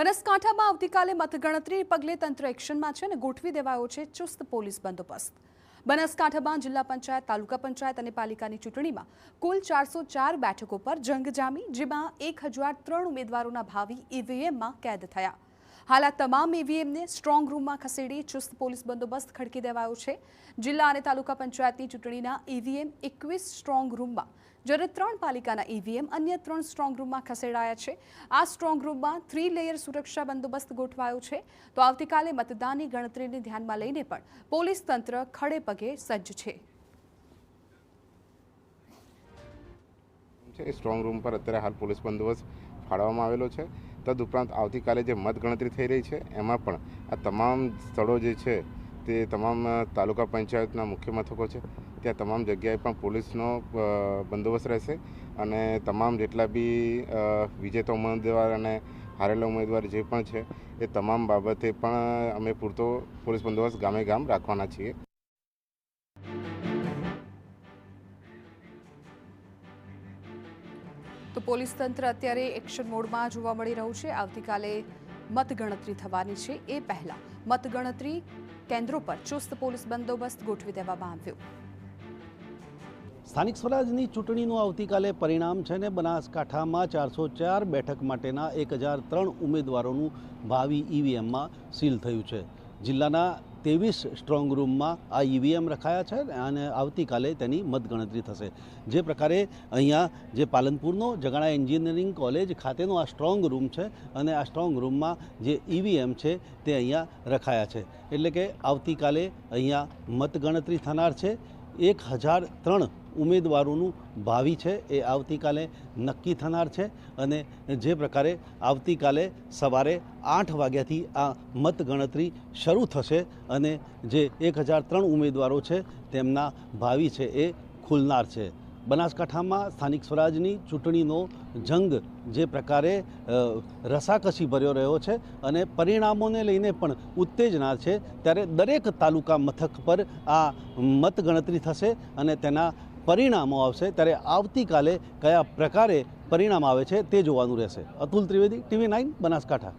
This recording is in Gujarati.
બનાસકાંઠામાં આવતીકાલે મતગણતરી પગલે તંત્ર એક્શનમાં છે અને ગોઠવી દેવાયો છે ચુસ્ત પોલીસ બંદોબસ્ત। બનાસકાંઠામાં જિલ્લા પંચાયત, તાલુકા પંચાયત અને પાલિકાની ચૂંટણીમાં કુલ 404 બેઠકો પર જંગ જામી, જેમાં 1003 ઉમેદવારોના ભાવિ ઈવીએમમાં કેદ થયા। હાલ આ તમામ ઈવીએમને સ્ટ્રોંગ રૂમમાં ખસેડી ચુસ્ત પોલીસ બંદોબસ્ત ખડકી દેવાયો છે। જિલ્લા અને તાલુકા પંચાયતની ચૂંટણીના ઈવીએમ 21 સ્ટ્રોંગ રૂમમાં, જ્યારે 3 પાલિકાના ઈવીએમ અન્ય 3 સ્ટ્રોંગ રૂમમાં ખસેડાયા છે। આ સ્ટ્રોંગ રૂમમાં 3 લેયર સુરક્ષા બંદોબસ્ત ગોઠવાયો છે। તો આવતીકાલે મતદાનની ગણતરીને ધ્યાનમાં લઈને પણ પોલીસ તંત્ર ખડે પગે સજ્જ છે। સ્ટ્રોંગ રૂમ પર અત્યારે હાલ પોલીસ બંદોબસ્ત ફાળવવામાં આવેલો છે। તદુપરાંત આવતીકાલે જે મતગણતરી થઈ રહી છે એમાં પણ આ તમામ સ્થળો જે છે તે તમામ તાલુકા પંચાયતના મુખ્ય મથકો છે, ત્યાં તમામ જગ્યાએ પણ પોલીસનો બંદોબસ્ત રહેશે અને તમામ જેટલા બી વિજેતા ઉમેદવાર અને હારેલા ઉમેદવાર જે પણ છે એ તમામ બાબતે પણ અમે પૂરતો પોલીસ બંદોબસ્ત ગામે ગામ રાખવાના છીએ। તો પોલીસ તંત્ર અત્યારે એક્શન મોડમાં જોવા મળી રહ્યું છે। આવતીકાલે મતગણતરી થવાની છે, એ પહેલા મતગણતરી કેન્દ્રો પર ચુસ્ત પોલીસ બંદોબસ્ત ગોઠવી દેવામાં આવ્યો। સ્થાનિક સ્વરાજની ચૂંટણીનું આવતીકાલે પરિણામ છે ને બનાસકાંઠામાં 404 બેઠક માટેના 1003 ઉમેદવારોનું ભાવિ ઈવીએમમાં સીલ થયું છે। જિલ્લાના 23 સ્ટ્રોંગ રૂમમાં આ ઈવીએમ રખાયા છે અને આવતીકાલે તેની મતગણતરી થશે। જે પ્રકારે અહીંયા જે પાલનપુરનો જગાણા એન્જિનિયરિંગ કોલેજ ખાતેનો આ સ્ટ્રોંગ રૂમ છે અને આ સ્ટ્રોંગ રૂમમાં જે ઈવીએમ છે તે અહીંયા રખાયા છે, એટલે કે આવતીકાલે અહીંયા મતગણતરી થનાર છે। 1003 ઉમેદવારોનું ભાવિ છે એ આવતીકાલે નક્કી થનાર છે અને જે પ્રકારે આવતીકાલે સવારે 8 વાગ્યાથી આ મતગણતરી શરૂ થશે અને જે 1003 ઉમેદવારો છે તેમના ભાવિ છે એ ખુલનાર છે। બનાસકાંઠામાં સ્થાનિક સ્વરાજની ચૂંટણીનો જંગ જે પ્રકારે રસાકસી ભર્યો રહ્યો છે અને પરિણામોને લઈને પણ ઉત્તેજના છે, ત્યારે દરેક તાલુકા મથક પર આ મતગણતરી થશે અને તેના પરિણામો આવશે। ત્યારે આવતીકાલે કયા પ્રકારે પરિણામ આવે છે તે જોવાનું રહેશે। અતુલ ત્રિવેદી, TV9 બનાસકાંઠા।